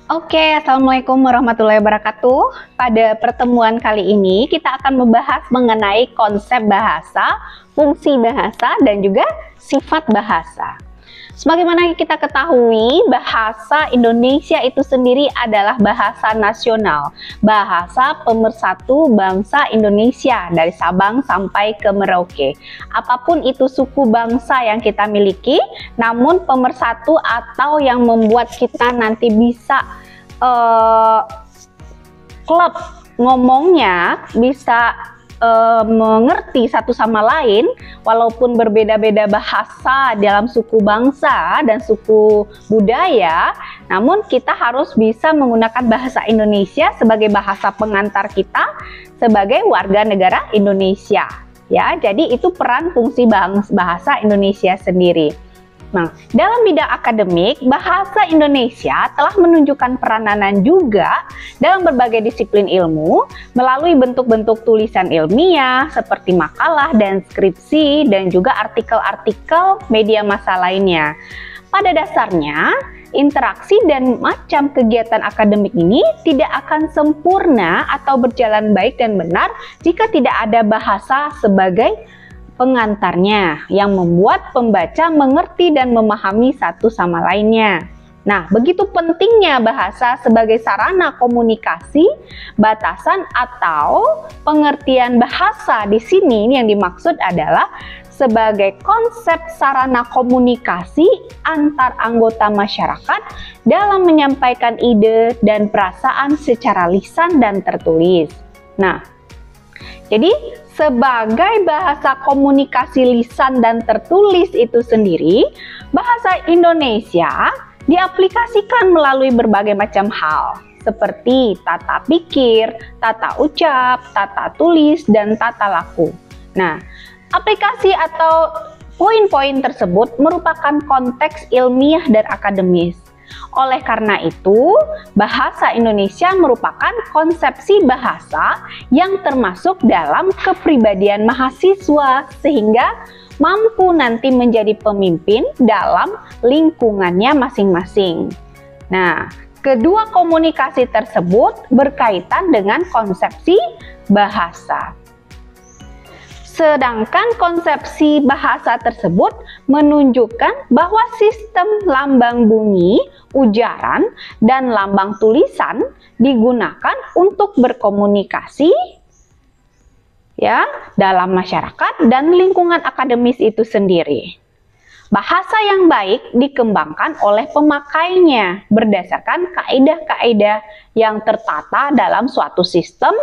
Oke, Assalamualaikum warahmatullahi wabarakatuh. Pada pertemuan kali ini kita akan membahas mengenai konsep bahasa, fungsi bahasa, dan juga sifat bahasa. Sebagaimana kita ketahui, bahasa Indonesia itu sendiri adalah bahasa nasional, bahasa pemersatu bangsa Indonesia dari Sabang sampai ke Merauke. Apapun itu suku bangsa yang kita miliki, namun pemersatu atau yang membuat kita nanti bisa klub ngomongnya, bisa mengerti satu sama lain walaupun berbeda-beda bahasa dalam suku bangsa dan suku budaya, namun kita harus bisa menggunakan bahasa Indonesia sebagai bahasa pengantar kita sebagai warga negara Indonesia ya. Jadi itu peran fungsi bahasa Indonesia sendiri. Nah, dalam bidang akademik, bahasa Indonesia telah menunjukkan peranan juga dalam berbagai disiplin ilmu melalui bentuk-bentuk tulisan ilmiah seperti makalah dan skripsi dan juga artikel-artikel media massa lainnya. Pada dasarnya, interaksi dan macam kegiatan akademik ini tidak akan sempurna atau berjalan baik dan benar jika tidak ada bahasa sebagai pengantarnya yang membuat pembaca mengerti dan memahami satu sama lainnya. Nah, begitu pentingnya bahasa sebagai sarana komunikasi, batasan atau pengertian bahasa di sini yang dimaksud adalah sebagai konsep sarana komunikasi antar anggota masyarakat dalam menyampaikan ide dan perasaan secara lisan dan tertulis. Nah, jadi sebagai bahasa komunikasi lisan dan tertulis itu sendiri, bahasa Indonesia diaplikasikan melalui berbagai macam hal seperti tata pikir, tata ucap, tata tulis, dan tata laku. Nah, aplikasi atau poin-poin tersebut merupakan konteks ilmiah dan akademis. Oleh karena itu, bahasa Indonesia merupakan konsepsi bahasa yang termasuk dalam kepribadian mahasiswa sehingga mampu nanti menjadi pemimpin dalam lingkungannya masing-masing. Nah, kedua komunikasi tersebut berkaitan dengan konsepsi bahasa. Sedangkan konsepsi bahasa tersebut menunjukkan bahwa sistem lambang bunyi, ujaran, dan lambang tulisan digunakan untuk berkomunikasi ya dalam masyarakat dan lingkungan akademis itu sendiri. Bahasa yang baik dikembangkan oleh pemakainya berdasarkan kaidah-kaidah yang tertata dalam suatu sistem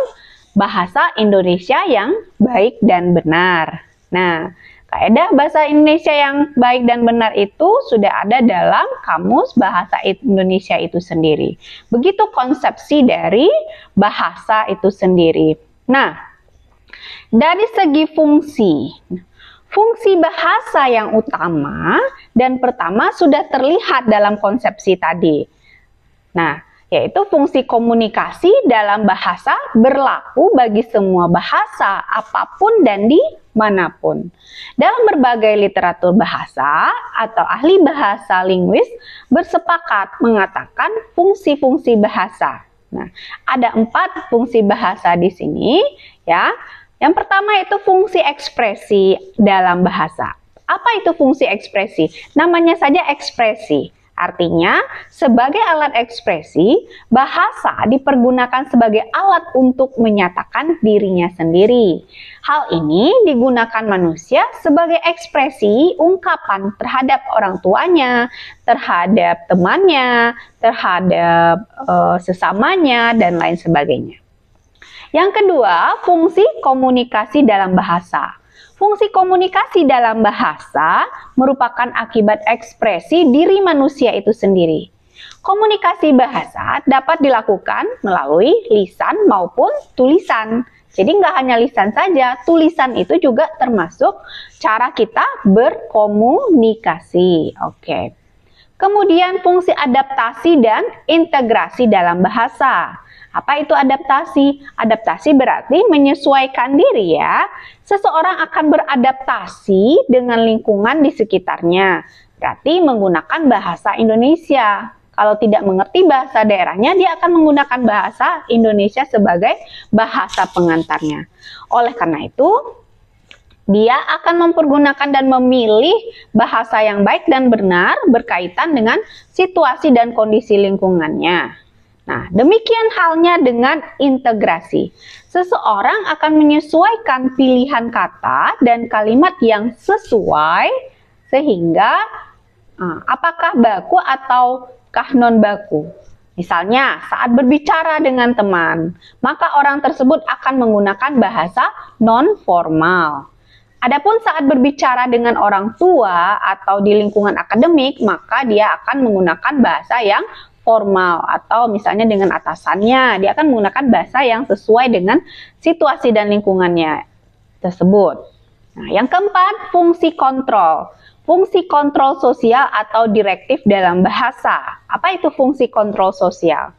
bahasa Indonesia yang baik dan benar. Nah, kaidah bahasa Indonesia yang baik dan benar itu sudah ada dalam Kamus Bahasa Indonesia itu sendiri. Begitu konsepsi dari bahasa itu sendiri. Nah, dari segi fungsi bahasa yang utama dan pertama sudah terlihat dalam konsepsi tadi. Nah, yaitu fungsi komunikasi dalam bahasa berlaku bagi semua bahasa apapun dan dimanapun. Dalam berbagai literatur bahasa atau ahli bahasa linguis bersepakat mengatakan fungsi-fungsi bahasa. Nah, ada 4 fungsi bahasa di sini ya. Yang pertama itu fungsi ekspresi dalam bahasa. Apa itu fungsi ekspresi? Namanya saja ekspresi. Artinya, sebagai alat ekspresi, bahasa dipergunakan sebagai alat untuk menyatakan dirinya sendiri. Hal ini digunakan manusia sebagai ekspresi ungkapan terhadap orang tuanya, terhadap temannya, terhadap sesamanya, dan lain sebagainya. Yang kedua, fungsi komunikasi dalam bahasa. Fungsi komunikasi dalam bahasa merupakan akibat ekspresi diri manusia itu sendiri. Komunikasi bahasa dapat dilakukan melalui lisan maupun tulisan. Jadi nggak hanya lisan saja, tulisan itu juga termasuk cara kita berkomunikasi. Oke. Kemudian fungsi adaptasi dan integrasi dalam bahasa. Apa itu adaptasi? Adaptasi berarti menyesuaikan diri ya. Seseorang akan beradaptasi dengan lingkungan di sekitarnya. Berarti menggunakan bahasa Indonesia. Kalau tidak mengerti bahasa daerahnya, dia akan menggunakan bahasa Indonesia sebagai bahasa pengantarnya. Oleh karena itu, dia akan mempergunakan dan memilih bahasa yang baik dan benar berkaitan dengan situasi dan kondisi lingkungannya. Nah, demikian halnya dengan integrasi. Seseorang akan menyesuaikan pilihan kata dan kalimat yang sesuai sehingga apakah baku ataukah non baku. Misalnya, saat berbicara dengan teman, maka orang tersebut akan menggunakan bahasa non formal. Adapun saat berbicara dengan orang tua atau di lingkungan akademik, maka dia akan menggunakan bahasa yang formal, atau misalnya dengan atasannya, dia akan menggunakan bahasa yang sesuai dengan situasi dan lingkungannya tersebut. Nah, yang keempat, fungsi kontrol. Fungsi kontrol sosial atau direktif dalam bahasa. Apa itu fungsi kontrol sosial?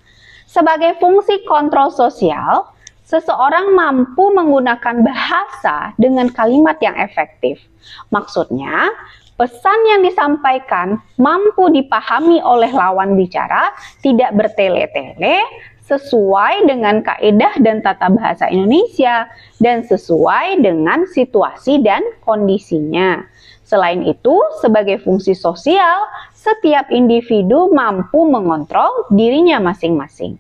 Sebagai fungsi kontrol sosial, seseorang mampu menggunakan bahasa dengan kalimat yang efektif. Maksudnya, pesan yang disampaikan mampu dipahami oleh lawan bicara, tidak bertele-tele, sesuai dengan kaidah dan tata bahasa Indonesia, dan sesuai dengan situasi dan kondisinya. Selain itu, sebagai fungsi sosial, setiap individu mampu mengontrol dirinya masing-masing.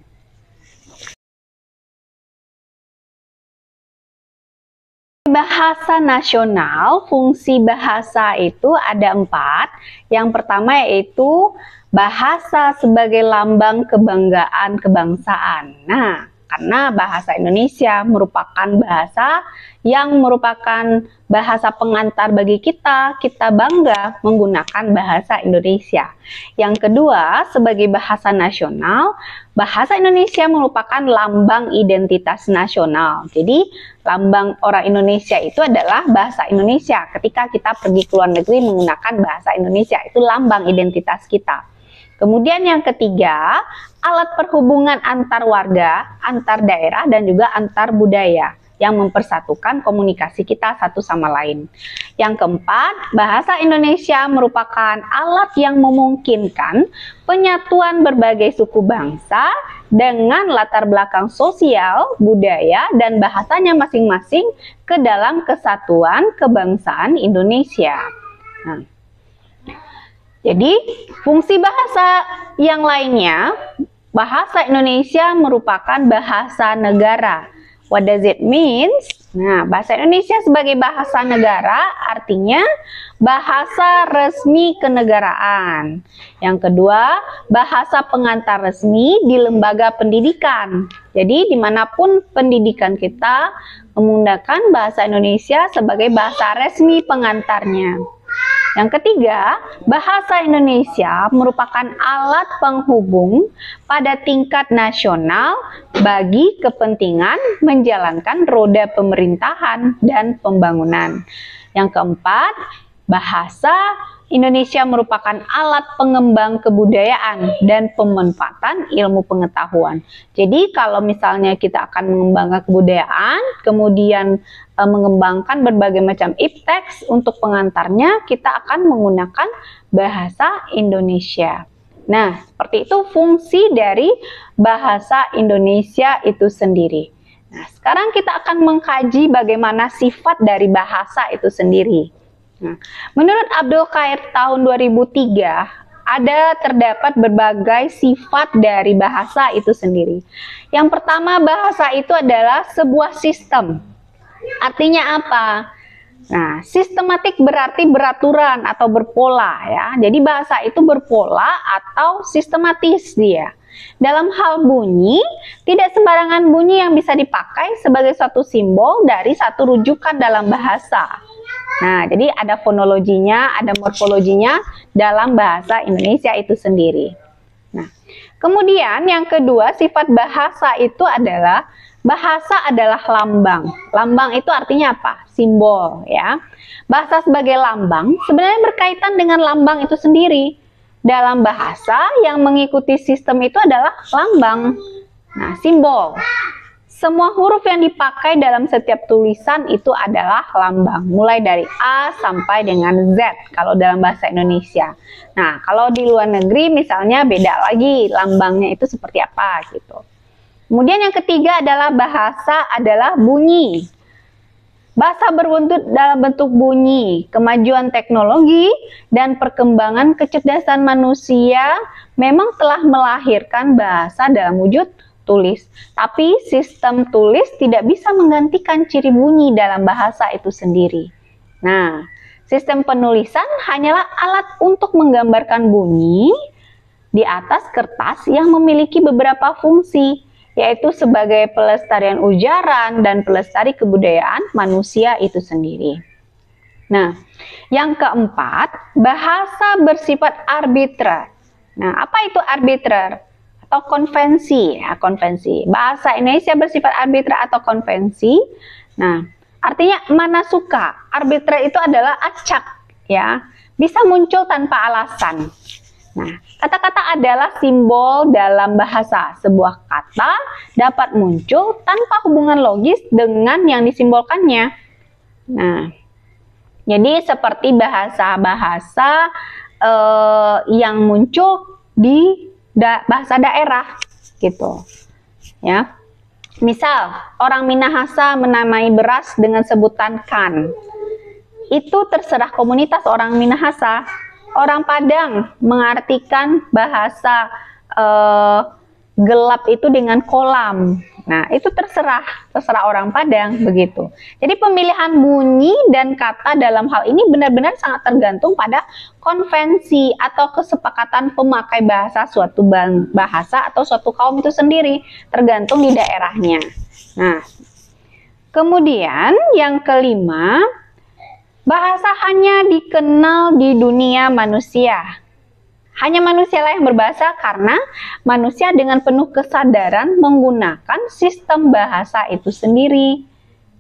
Bahasa nasional, fungsi bahasa itu ada 4. Yang pertama yaitu bahasa sebagai lambang kebanggaan kebangsaan. Nah, karena bahasa Indonesia merupakan bahasa yang merupakan bahasa pengantar bagi kita bangga menggunakan bahasa Indonesia. Yang kedua, sebagai bahasa nasional, bahasa Indonesia merupakan lambang identitas nasional. Jadi, lambang orang Indonesia itu adalah bahasa Indonesia. Ketika kita pergi ke luar negeri menggunakan bahasa Indonesia, itu lambang identitas kita. Kemudian yang ketiga, alat perhubungan antar warga, antar daerah, dan juga antar budaya yang mempersatukan komunikasi kita satu sama lain. Yang keempat, bahasa Indonesia merupakan alat yang memungkinkan penyatuan berbagai suku bangsa dengan latar belakang sosial, budaya, dan bahasanya masing-masing ke dalam kesatuan kebangsaan Indonesia. Nah, jadi, fungsi bahasa yang lainnya, bahasa Indonesia merupakan bahasa negara. What does it mean? Nah, bahasa Indonesia sebagai bahasa negara artinya bahasa resmi kenegaraan. Yang kedua, bahasa pengantar resmi di lembaga pendidikan. Jadi, dimanapun pendidikan kita menggunakan bahasa Indonesia sebagai bahasa resmi pengantarnya. Yang ketiga, bahasa Indonesia merupakan alat penghubung pada tingkat nasional bagi kepentingan menjalankan roda pemerintahan dan pembangunan. Yang keempat, bahasa Indonesia merupakan alat pengembang kebudayaan dan pemanfaatan ilmu pengetahuan. Jadi kalau misalnya kita akan mengembangkan kebudayaan, kemudian mengembangkan berbagai macam ipteks untuk pengantarnya, kita akan menggunakan bahasa Indonesia. Nah, seperti itu fungsi dari bahasa Indonesia itu sendiri. Nah, sekarang kita akan mengkaji bagaimana sifat dari bahasa itu sendiri. Nah, menurut Abdul Khair tahun 2003, terdapat berbagai sifat dari bahasa itu sendiri. Yang pertama, bahasa itu adalah sebuah sistem. Artinya apa? Nah, sistematik berarti beraturan atau berpola ya. Jadi bahasa itu berpola atau sistematis dia. Dalam hal bunyi, tidak sembarangan bunyi yang bisa dipakai sebagai suatu simbol dari satu rujukan dalam bahasa. Nah, jadi ada fonologinya, ada morfologinya dalam bahasa Indonesia itu sendiri. Nah, kemudian yang kedua, sifat bahasa itu adalah bahasa adalah lambang. Lambang itu artinya apa? Simbol ya. Bahasa sebagai lambang sebenarnya berkaitan dengan lambang itu sendiri. Dalam bahasa yang mengikuti sistem itu adalah lambang. Nah, simbol. Semua huruf yang dipakai dalam setiap tulisan itu adalah lambang, mulai dari A sampai dengan Z kalau dalam bahasa Indonesia. Nah, kalau di luar negeri misalnya beda lagi lambangnya itu seperti apa gitu. Kemudian yang ketiga adalah bahasa adalah bunyi. Bahasa berwujud dalam bentuk bunyi. Kemajuan teknologi dan perkembangan kecerdasan manusia memang telah melahirkan bahasa dalam wujud tulis. Tapi sistem tulis tidak bisa menggantikan ciri bunyi dalam bahasa itu sendiri. Nah, sistem penulisan hanyalah alat untuk menggambarkan bunyi di atas kertas yang memiliki beberapa fungsi, yaitu sebagai pelestarian ujaran dan pelestari kebudayaan manusia itu sendiri. Nah, yang keempat, bahasa bersifat arbitrer. Nah, apa itu arbitrer? Atau konvensi, ya, konvensi. Bahasa Indonesia bersifat arbitrer atau konvensi. Nah, artinya mana suka. Arbitrer itu adalah acak, ya. Bisa muncul tanpa alasan. Nah, kata-kata adalah simbol dalam bahasa. Sebuah kata dapat muncul tanpa hubungan logis dengan yang disimbolkannya. Nah, jadi seperti bahasa-bahasa yang muncul di bahasa daerah gitu, ya. Misal orang Minahasa menamai beras dengan sebutan kan. Itu terserah komunitas orang Minahasa. Orang Padang mengartikan bahasa gelap itu dengan kolam. Nah, itu terserah orang Padang begitu. Jadi pemilihan bunyi dan kata dalam hal ini benar-benar sangat tergantung pada konvensi atau kesepakatan pemakai bahasa suatu bahasa atau suatu kaum itu sendiri, tergantung di daerahnya. Nah, kemudian yang kelima, bahasa hanya dikenal di dunia manusia. Hanya manusialah yang berbahasa karena manusia dengan penuh kesadaran menggunakan sistem bahasa itu sendiri.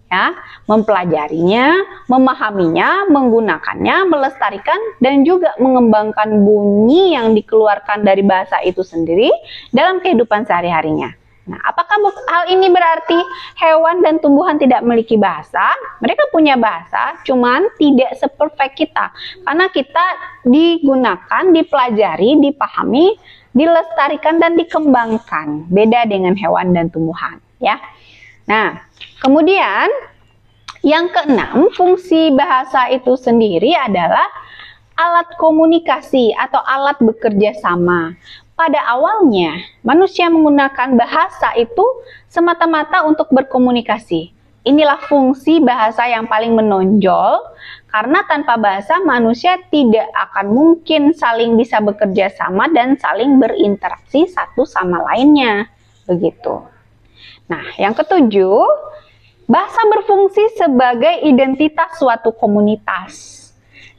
Ya, mempelajarinya, memahaminya, menggunakannya, melestarikan dan juga mengembangkan bunyi yang dikeluarkan dari bahasa itu sendiri dalam kehidupan sehari-harinya. Nah, apakah hal ini berarti hewan dan tumbuhan tidak memiliki bahasa? Mereka punya bahasa, cuman tidak seperfect kita. Karena kita digunakan, dipelajari, dipahami, dilestarikan, dan dikembangkan. Beda dengan hewan dan tumbuhan, ya. Nah, kemudian yang keenam, fungsi bahasa itu sendiri adalah alat komunikasi atau alat bekerja sama. Pada awalnya, manusia menggunakan bahasa itu semata-mata untuk berkomunikasi. Inilah fungsi bahasa yang paling menonjol, karena tanpa bahasa manusia tidak akan mungkin saling bisa bekerja sama dan saling berinteraksi satu sama lainnya. Begitu. Nah, yang ketujuh, bahasa berfungsi sebagai identitas suatu komunitas.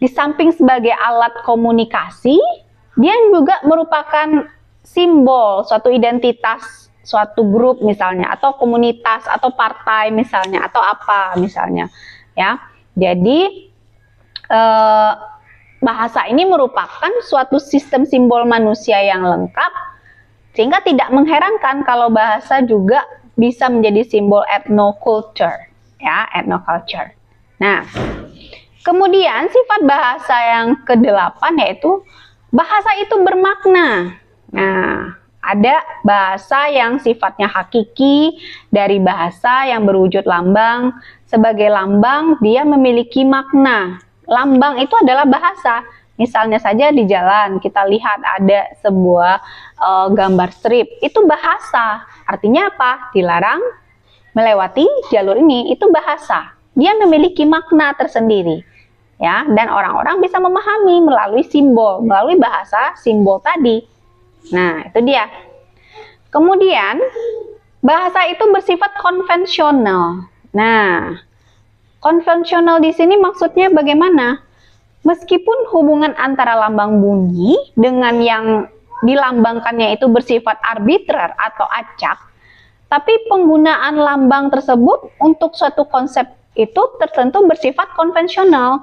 Di samping sebagai alat komunikasi, dia juga merupakan simbol suatu identitas, suatu grup misalnya, atau komunitas, atau partai misalnya, atau apa misalnya, ya. Jadi bahasa ini merupakan suatu sistem simbol manusia yang lengkap, sehingga tidak mengherankan kalau bahasa juga bisa menjadi simbol ethnoculture, ya, ethnoculture. Nah, kemudian sifat bahasa yang kedelapan yaitu bahasa itu bermakna. Nah, ada bahasa yang sifatnya hakiki dari bahasa yang berwujud lambang. Sebagai lambang, dia memiliki makna. Lambang itu adalah bahasa. Misalnya saja di jalan, kita lihat ada sebuah gambar strip. Itu bahasa. Artinya apa? Dilarang melewati jalur ini. Itu bahasa. Dia memiliki makna tersendiri. Ya, dan orang-orang bisa memahami melalui simbol, melalui bahasa simbol tadi. Nah, itu dia. Kemudian, bahasa itu bersifat konvensional. Nah, konvensional di sini maksudnya bagaimana? Meskipun hubungan antara lambang bunyi dengan yang dilambangkannya itu bersifat arbitrer atau acak, tapi penggunaan lambang tersebut untuk suatu konsep itu tertentu bersifat konvensional.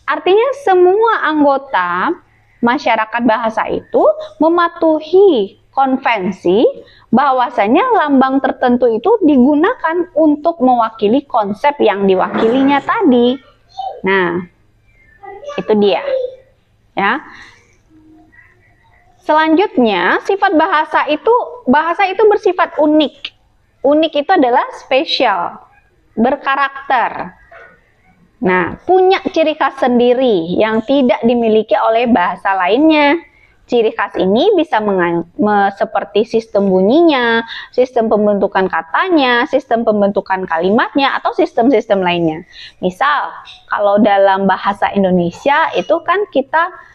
Artinya semua anggota masyarakat bahasa itu mematuhi konvensi bahwasanya lambang tertentu itu digunakan untuk mewakili konsep yang diwakilinya tadi. Nah, itu dia. Ya. Selanjutnya, sifat bahasa itu bersifat unik. Unik itu adalah spesial, berkarakter. Nah, punya ciri khas sendiri yang tidak dimiliki oleh bahasa lainnya. Ciri khas ini bisa seperti sistem bunyinya, sistem pembentukan katanya, sistem pembentukan kalimatnya, atau sistem-sistem lainnya. Misal, kalau dalam bahasa Indonesia itu kan kita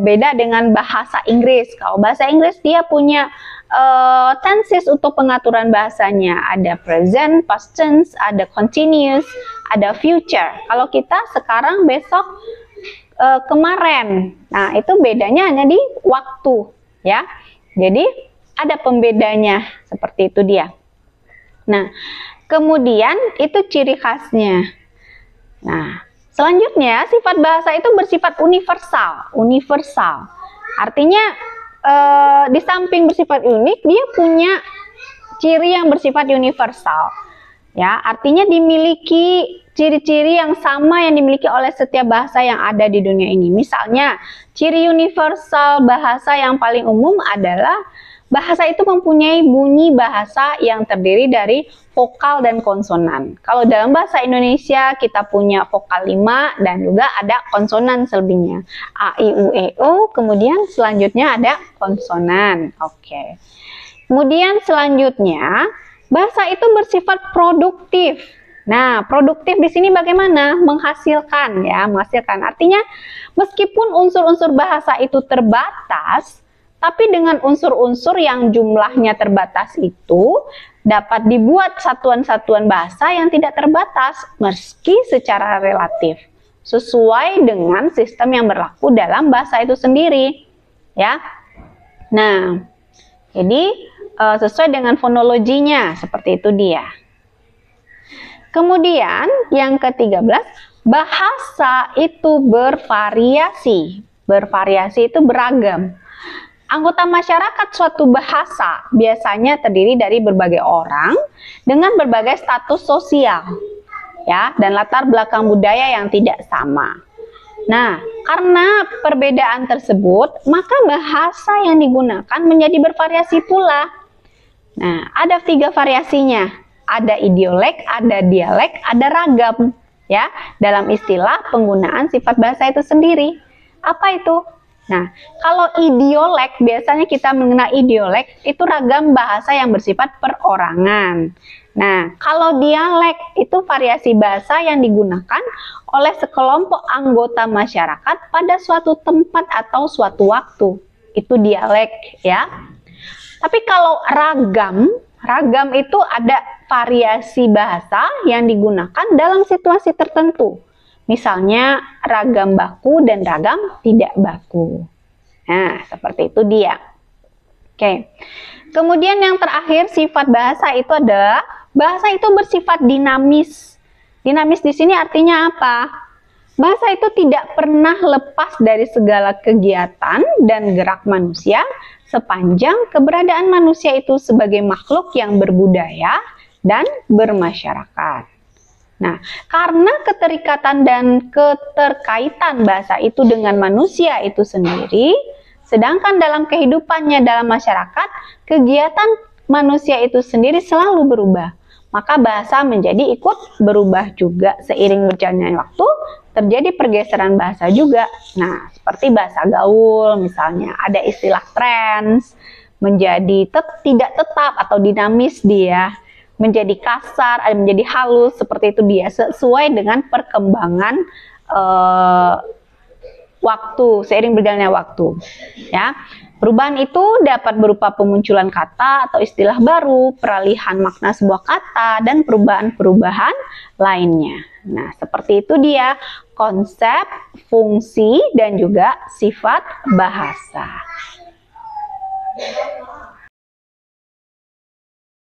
beda dengan bahasa Inggris. Kalau bahasa Inggris dia punya tenses untuk pengaturan bahasanya. Ada present, past tense, ada continuous, ada future. Kalau kita sekarang, besok, kemarin. Nah, itu bedanya hanya di waktu, ya. Jadi ada pembedanya, seperti itu dia. Nah, kemudian itu ciri khasnya. Nah, selanjutnya sifat bahasa itu bersifat universal. Universal. Artinya di samping bersifat unik, dia punya ciri yang bersifat universal. Ya, artinya dimiliki ciri-ciri yang sama yang dimiliki oleh setiap bahasa yang ada di dunia ini. Misalnya, ciri universal bahasa yang paling umum adalah bahasa itu mempunyai bunyi bahasa yang terdiri dari vokal dan konsonan. Kalau dalam bahasa Indonesia kita punya vokal 5 dan juga ada konsonan selebihnya. A, I, U, E, O, kemudian selanjutnya ada konsonan. Oke. Kemudian selanjutnya, bahasa itu bersifat produktif. Nah, produktif di sini bagaimana? Menghasilkan, ya, menghasilkan. Artinya, meskipun unsur-unsur bahasa itu terbatas, tapi dengan unsur-unsur yang jumlahnya terbatas itu dapat dibuat satuan-satuan bahasa yang tidak terbatas, meski secara relatif, sesuai dengan sistem yang berlaku dalam bahasa itu sendiri, ya. Nah, jadi sesuai dengan fonologinya, seperti itu dia. Kemudian yang ke-13, bahasa itu bervariasi. Bervariasi itu beragam. Anggota masyarakat suatu bahasa biasanya terdiri dari berbagai orang dengan berbagai status sosial, ya, dan latar belakang budaya yang tidak sama. Nah, karena perbedaan tersebut, maka bahasa yang digunakan menjadi bervariasi pula. Nah, ada 3 variasinya. Ada idiolek, ada dialek, ada ragam, ya, dalam istilah penggunaan sifat bahasa itu sendiri. Apa itu? Nah, kalau idiolek, biasanya kita mengenal idiolek, itu ragam bahasa yang bersifat perorangan. Nah, kalau dialek, itu variasi bahasa yang digunakan oleh sekelompok anggota masyarakat pada suatu tempat atau suatu waktu. Itu dialek, ya. Tapi kalau ragam itu ada variasi bahasa yang digunakan dalam situasi tertentu. Misalnya ragam baku dan ragam tidak baku. Nah, seperti itu dia. Oke. Kemudian yang terakhir, sifat bahasa itu adalah bahasa itu bersifat dinamis. Dinamis di sini artinya apa? Bahasa itu tidak pernah lepas dari segala kegiatan dan gerak manusia sepanjang keberadaan manusia itu sebagai makhluk yang berbudaya dan bermasyarakat. Nah, karena keterikatan dan keterkaitan bahasa itu dengan manusia itu sendiri, sedangkan dalam kehidupannya dalam masyarakat, kegiatan manusia itu sendiri selalu berubah. Maka bahasa menjadi ikut berubah juga seiring berjalannya waktu, terjadi pergeseran bahasa juga. Nah, seperti bahasa gaul misalnya, ada istilah trends, menjadi tidak tetap atau dinamis dia, menjadi kasar, ada menjadi halus, seperti itu dia, sesuai dengan perkembangan waktu, seiring berjalannya waktu, ya. Perubahan itu dapat berupa pemunculan kata atau istilah baru, peralihan makna sebuah kata, dan perubahan-perubahan lainnya. Nah, seperti itu dia konsep, fungsi, dan juga sifat bahasa.